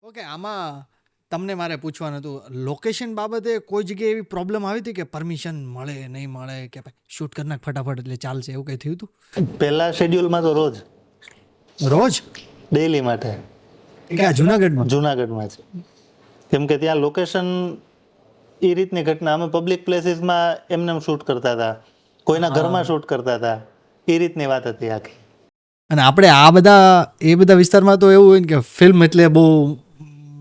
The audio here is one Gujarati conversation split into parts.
ઓકે, આમાં તમને મારે પૂછવાનું હતું, લોકેશન બાબતે કોઈ જગ્યાએ એવી પ્રોબ્લેમ આવી હતી કે પરમિશન મળે નહીં મળે કે શૂટ કરી નાખ ફટાફટ એટલે ચાલશે, એવું કંઈ થયું હતું? પહેલા શેડ્યુલમાં તો રોજ ડેઈલી માટે ક્યાં જુનાગઢમાં? જુનાગઢમાં છે, કેમ કે ત્યાં લોકેશન એ રીતની ઘટના, અમે પબ્લિક પ્લેસીસમાં એમને શૂટ કરતા હતા, કોઈના ઘરમાં શૂટ કરતા હતા, એ રીતની વાત હતી આખી. અને આપણે એ બધા વિસ્તારમાં તો એવું હોય ને કે ફિલ્મ એટલે બહુ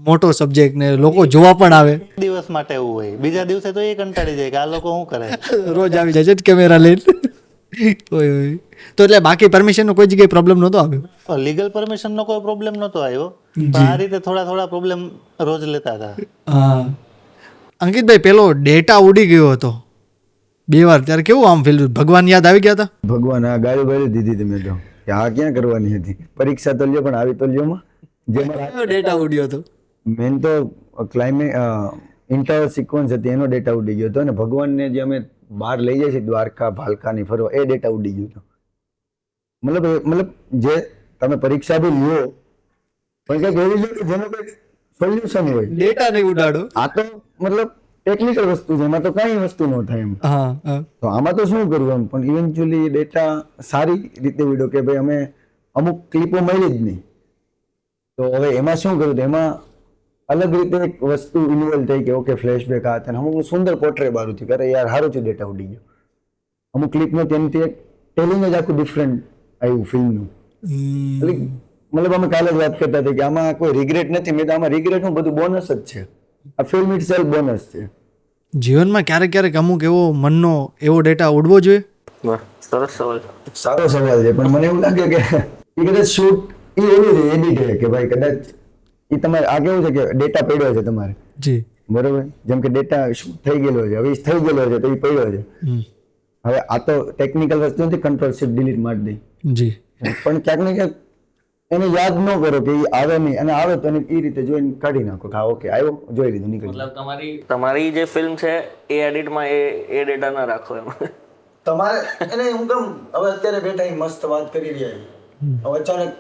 મોટો સબ્જેક્ટ ને લોકો જોવા પણ આવે. દિવસ માટે એવું હોય, બીજા દિવસે તો એ કંટાળી જાય કે આ લોકો શું કરે. રોજ આવી જાય છે કેમેરા લઈને. હોય તો એટલે બાકી પરમિશનનો કોઈ જગ્યાએ પ્રોબ્લેમ નહોતો આવ્યો? લીગલ પરમિશનનો કોઈ પ્રોબ્લેમ નહોતો આવ્યો, પણ આ રીતે થોડા પ્રોબ્લેમ રોજ લેતા હતા. હા. અંકિતભાઈ, પેલો ડેટા ઉડી ગયો હતો 2 વાર, ત્યારે કેવું આમ ફીલ? ભગવાન યાદ આવી ગયા હતા? ભગવાન આ ગાડી ગાડી દીધી તમે તો કે આ ક્યાં કરવાની હતી, પરીક્ષા તો લ્યો પણ આવી તો લ્યો માં જેમાં ડેટા ઉડ્યો હતો. મેન તો ઇન્ટર સિક્વન્સ હતી એનો ડેટા ઉડી ગયો હતો, અને ભગવાનને જે અમે બહાર લઈ જાય છે દ્વારકા ભાલકાની ફરવા, એ ડેટા ઉડી ગયો હતો. મતલબ જે તમે પરીક્ષા બી લ્યો પણ કંઈક એવી લ્યો કે જેનો કંઈક સોલ્યુશન હોય. ડેટા નહીં ઉડાડો. આ તો મતલબ ટેકનિકલ વસ્તુ છે, એમાં તો કઈ વસ્તુ ન થાય એમ. હા. તો આમાં તો શું કરવું એમ, પણ ઇવેન્ચ્યુઅલી ડેટા સારી રીતે વિડ્યો કે ભાઈ અમે અમુક ક્લિપો મળી જ નહીં, તો હવે એમાં શું કર્યું, એમાં અલગ રીતે એક વસ્તુ ઇન્વોલ્વ થઈ કે ઓકે ફ્લેશબેક આ અને અમુક સુંદર પોર્ટ્રે બારું થયું, કરે યાર સારું છે ડેટા ઉડી ગયો. અમુક ક્લિપનો તેનાથી એક ટેલિંગ જ આખું ડિફરન્ટ આવ્યું ફિલ્મનું. મતલબ અમે કાલે જ વાત કરતા હતા કે આમાં કોઈ રિગ્રેટ નથી. મેં તો આમાં રિગ્રેટ હું બધું બોનસ જ છે, આ ફિલ્મ ઇટ સેલ્ફ બોનસ છે. જીવનમાં ક્યારેક અમુક એવો મનનો એવો ડેટા ઉડવો જોઈએ? સરસ સવાલ. સારો સવાલ છે, પણ મને એવું લાગે કે એ કદાચ શૂટ એ એવું છે એડિટ છે કે ભાઈ કદાચ એ તમારે આ કેવું છે કે ડેટા પડ્યો છે તમારે, જી બરોબર, જેમ કે ડેટા શૂટ થઈ ગયેલો છે, હવે થઈ ગયેલો છે તો એ પડ્યો છે. હવે આ તો ટેકનિકલ વસ્તુ નથી, કંટ્રોલ શિફ્ટ ડિલીટ મારી દઈ જી, પણ ક્યાંક ને ક્યાંક એને યાદ ન કરો કે એ આવે નહીં, અને આવે તો એને એ રીતે જોઈને કાઢી નાખો કે હા ઓકે આવ્યો, જોઈ લીધું, નીકળી. મતલબ તમારી જે ફિલ્મ છે એ એડિટમાં એ ડેટા ના રાખો એમ. તમારે એને હું કેમ હવે અત્યારે બેઠા મસ્ત વાત કરી રહ્યા, હવે અચાનક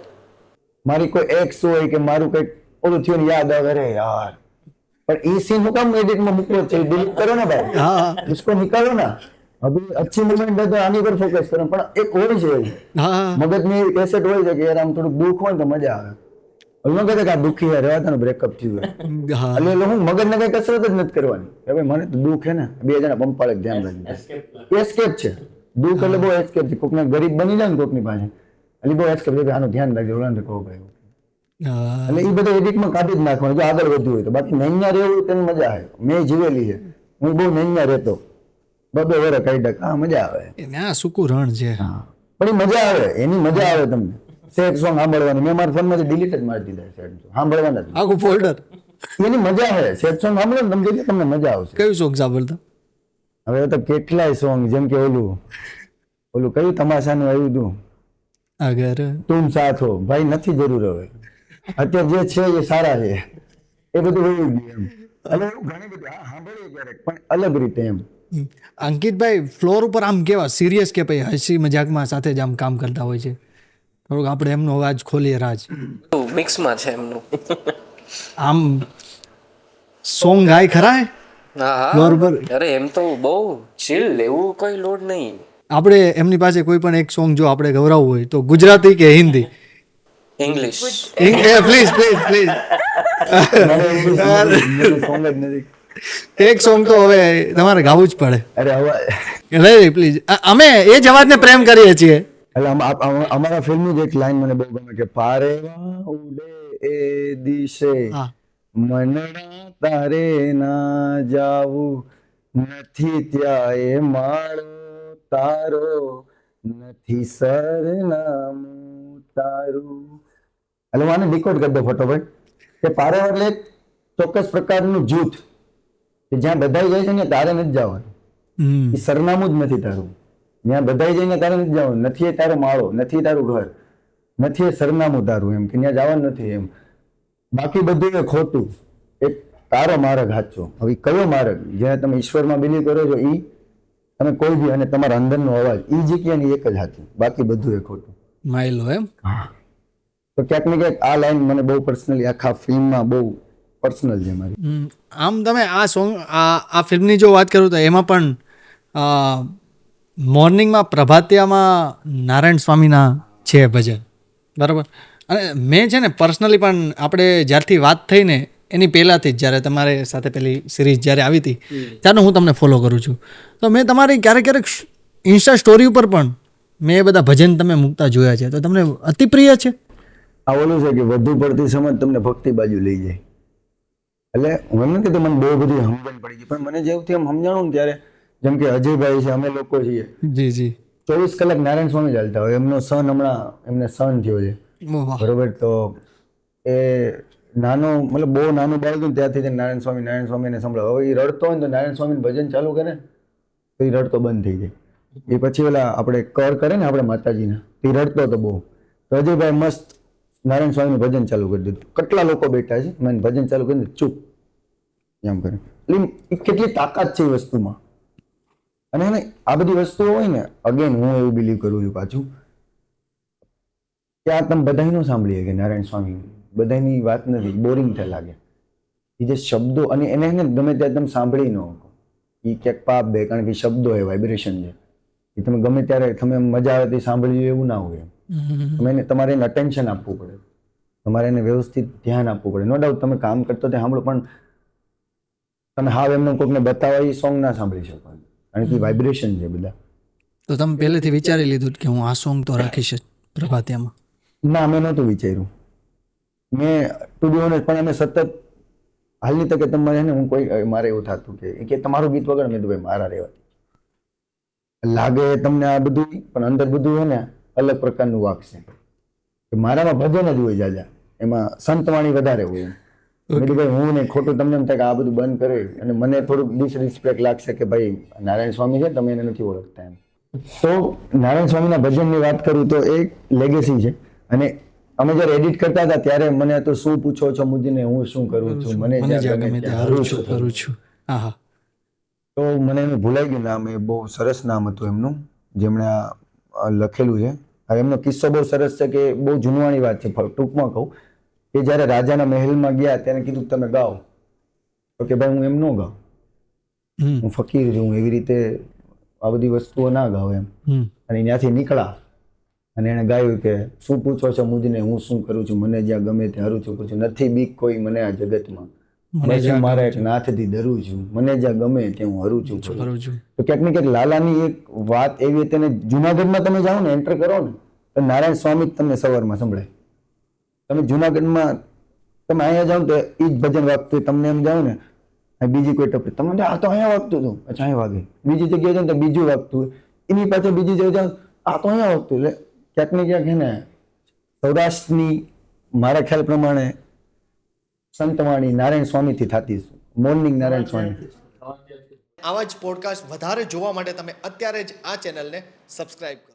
મારી કોઈ એક્સ હોય કે મારું કંઈક ઓલું થયું ને યાદ આવે, અરે યાર પણ એ સીન હું કામ એડિટમાં મૂકવો છે, ડિલીટ કરો ને ભાઈ. હા, इसको निकालो ना, अभी अच्छी मोमेंट है तो आने पर फोकस करो. પણ એક હોય છે મગજની એસેટ હોય છે કે યાર આમ થોડુંક દુઃખ હોય તો મજા આવે. ઓલું કહે કે આ દુઃખી યાર રહેવા તને બ્રેકઅપ થયું હોય, એટલે હું મગજને કઈ કસરત જ નથી કરવાની કે ભાઈ મને તો દુઃખ હે ને, બે જણા પંપાળે ધ્યાન રાખજો. એસ્કેપ છે દુઃખ, એટલે બહુ એસ્કેપ છે. કોકને ગરીબ બની જાય ને કોકની પાસે, એટલે બહુ એસ્કેપ છે, આનું ધ્યાન રાખજો, ઓલાને કહો ભાઈ. એટલે એ બધા એડિટમાં કાઢી જ નાખવાનું જો આગળ વધવું હોય તો. બાકી નૈયા રહેવું તેની મજા આવે, મેં જીવેલી છે, હું બહુ નૈયા રહેતો 2 વર્ષ કાઢ્યા, હા મજા આવે. ત્યાં સૂકું રણ છે, પણ એ મજા આવે, એની મજા આવે તમને. સેડ સોંગ સાંભળવાની, મેં મારા ફોનમાંથી ડિલીટ જ મારી દીધા સેડ સોંગ સાંભળવાના જ. આખું ફોલ્ડર. એની મજા આવે, સેડ સોંગ સાંભળો ને તમે જોઈએ તમને મજા આવશે. કયું સોંગ સાંભળતા? હવે તો કેટલાય સોંગ, જેમ કે ઓલું કયું તમાશાનું આવ્યું હતું, અગર તુમ સાથ હો, ભાઈ નથી જરૂર હવે, અત્યારે જે છે એ સારા છે, એ બધું હોય ગયું એમ. એટલે એવું ઘણી બધી સાંભળીએ ક્યારેક, પણ અલગ રીતે એમ. અંકિતભાઈ ફ્લોર ઉપર આમ કેવા સિરિયસ કે ભાઈ હસી મજાકમાં સાથે જ આમ કામ કરતા હોય છે? થોડુંક આપણે એમનો અવાજ ખોલીએ. રાજ મિક્સમાં છે એમનું. આમ સોંગ ગાય ખરા ફ્લોર ઉપર? અરે એમ તો બહુ ચીલ, એવું કોઈ લોડ નહીં. આપણે એમની પાસે કોઈ પણ એક સોંગ જો આપણે ગવરાવવું હોય તો ગુજરાતી કે હિન્દી? ઇંગ્લિશ. પ્લીઝ સોંગ જ નથી. એક સોંગ તો હવે તમારે ગાવું જ પડે. અરે હવે લે પ્લીઝ, અમે એ જ અવાજને પ્રેમ કરીએ છીએ. એટલે અમારા ફિલ્મની જ એક લાઈન મને બહુ ગમે કે પારેવા ઉડે એ દિશે મનડા તારે ના જાવું, નથી ત્યાં એ માળો તારો, નથી સરનામું તારું. એટલે હું આને ડિકોડ કરી દો ફટોફટ કે પારેવા એટલે એક ચોક્કસ પ્રકારનું જૂથ કે જ્યાં બધાઈ જાય છે ને તારે નથી જવાનું, એ સરનામું જ નથી તારું. જ્યાં બધાઈ જઈને તારે નથી જવાનું, નથી એ તારો માળો, નથી તારું ઘર, નથી એ સરનામું તારું, એમ કે ત્યાં જવાનું નથી એમ. બાકી બધું એ ખોટું, એક તારો માર્ગ સાચો. હવે કયો માર્ગ? જ્યાં તમે ઈશ્વરમાં બિલીવ કરો છો ઈ, તમે કોઈ બી, અને તમારા અંદરનો અવાજ, ઈ જગ્યાની એક જ સાચું, બાકી બધું એ ખોટું. માયલો એમ. હા, તો ક્યાંક ને ક્યાંક આ લાઈન મને બહુ પર્સનલી આખા ફિલ્મમાં બહુ પર્સનલ છે મારી. આમ તમે આ સોંગ આ ફિલ્મની જો વાત કરું તો એમાં પણ મોર્નિંગમાં પ્રભાતિયામાં નારાયણ સ્વામીના છે ભજન, બરાબર. અને મેં છે ને પર્સનલી પણ આપણે જ્યારથી વાત થઈ ને એની પહેલાંથી જ જ્યારે તમારી સાથે પેલી સિરીઝ જ્યારે આવી હતી ત્યારનો હું તમને ફોલો કરું છું. તો મેં તમારી ક્યારેક ઇન્સ્ટા સ્ટોરી ઉપર પણ મેં એ બધા ભજન તમે મૂકતા જોયા છે. તો તમને અતિ પ્રિય છે? આ ઓલું છે કે વધુ પડતી સમજ તમને ભક્તિ બાજુ લઈ જાય. એટલે હું એમ નથી કે મને બહુ બધી સમજણ પડી ગઈ, પણ મને જેવું એમ સમજાણું ને ત્યારે, જેમ કે અજયભાઈ છે, અમે લોકો છીએ, જી જી 24 કલાક નારાયણ સ્વામી ચાલતા હોય. એમનો સન હમણાં એમને સન થયો છે, વાહ. બરોબર. તો એ નાનો મતલબ બહુ નાનું બાળક હતું ને ત્યારથી જ નારાયણ સ્વામીને સંભળાવ. હવે એ રડતો હોય ને તો નારાયણ સ્વામીનું ભજન ચાલુ કરે તો એ રડતો બંધ થઈ જાય. એ પછી ઓલા આપણે કર કરે ને આપણે માતાજીના, એ રડતો હતો બહુ. તો અજયભાઈ મસ્ત નારાયણ સ્વામીનું ભજન ચાલુ કરી દીધું. કેટલા લોકો બેઠા છે, મેં ભજન ચાલુ કરી દીધું, ચૂપ એમ કરે. એટલે એ કેટલી તાકાત છે એ વસ્તુમાં. અને એને આ બધી વસ્તુઓ હોય ને, અગેન હું એવું બિલીવ કરું છું પાછું કે આ તમે બધાનું સાંભળીએ કે નારાયણ સ્વામી બધાની વાત નથી, બોરિંગ થયા લાગે. એ જે શબ્દો અને એને ગમે ત્યારે તમે સાંભળી ન શકો, એ ક્યાંક પાપ દે, કારણ કે શબ્દો એ વાઇબ્રેશન છે. એ તમે ગમે ત્યારે તમે મજા આવે તે સાંભળી એવું ના હોય. તમે એને તમારે એને અટેન્શન આપવું પડે, તમારે એને વ્યવસ્થિત ધ્યાન આપવું પડે. નો ડાઉટ તમે કામ કરતો તે સાંભળો, પણ તમે હાવ એમને કોઈકને બતાવવા એ સોંગ ના સાંભળી શકો, કારણ કે વાઇબ્રેશન છે બધા. તો તમે પહેલેથી વિચારી લીધું કે હું આ સોંગ તો રાખીશ જ પ્રભાતિયામાં? ના, મેં નહોતું વિચાર્યું. મેં ટુ બી ઓનેસ્ટ, પણ અમે સતત હાલની તકે તમારે ને હું કોઈ મારે એવું થતું કે તમારું ગીત વગર, મેં તો ભાઈ મારા રહેવા લાગે તમને આ બધું, પણ અંદર બધું હોય ને અલગ પ્રકારનું વાગશે. મારામાં ભજન જ હોય જાજા, એમાં સંતવાણી વધારે હોય. મેં ભાઈ હું ને ખોટું તમને એમ થાય કે આ બધું બંધ કરે, અને મને થોડુંક ડિસરિસ્પેક્ટ લાગશે કે ભાઈ નારાયણ સ્વામી છે, તમે એને નથી ઓળખતા એમ. તો નારાયણ સ્વામીના ભજનની વાત કરું તો એક લેગેસી છે. અને અમે જ્યારે એડિટ કરતા હતા ત્યારે મને તો શું પૂછો છો મુદીને, હું શું કરું છું, મને જ્યાં ગમે ત્યાં હરું છું. હા હા. તો મને એનું ભૂલાઈ ગયું નામ. એ બહુ સરસ નામ હતું એમનું, જેમણે આ લખેલું છે. હવે એમનો કિસ્સો બહુ સરસ છે કે બહુ જૂનવાણી વાત છે. ટૂંકમાં કહું કે જ્યારે રાજાના મહેલમાં ગયા ત્યારે કીધું તમે ગાઓ, તો કે ભાઈ હું એમ ન ગાઉં, હું ફકીર છું, હું એવી રીતે આ બધી વસ્તુઓ ના ગાઉં એમ. અને ત્યાંથી નીકળ્યા અને એને ગાયું કે શું પૂછો છો મુદીને, હું શું કરું છું, મને જ્યાં ગમે ત્યાં હરું છું, નથી બીક કોઈ મને આ જગતમાં, બસ હું મારા એક નાથથી ડરું છું, મને જ્યાં ગમે ત્યાં હું હરું છું. તો ક્યાંક ને ક્યાંક લાલાની એક વાત એવી હતી. અને જુનાગઢમાં તમે જાઓ ને, એન્ટર કરો ને, તો નારાયણ સ્વામી તમને સવારમાં સંભળાય. તમે જુનાગઢમાં તમે અહીંયા જાઓ તો એ જ ભજન વાગતું, તમને એમ જાઓ ને બીજી કોઈ ટપરી, તમને આ તો અહીંયા વાગતું હતું, અચ્છા અહીંયા વાગે. બીજી જગ્યાએ જાઓ તો બીજું વાગતું હોય, એની પાછળ બીજી જગ્યાએ જાઓ આ તો અહીંયા વાગતું. એટલે ક્યાંક ને ક્યાંક છે ને સૌરાષ્ટ્રની મારા ખ્યાલ પ્રમાણે સંતવાણી નારાયણ સ્વામીથી થતી, મોર્નિંગ નારાયણ સ્વામી. આવા જ પોડકાસ્ટ વધારે જોવા માટે તમે અત્યારે જ આ ચેનલને સબસ્ક્રાઇબ કરો.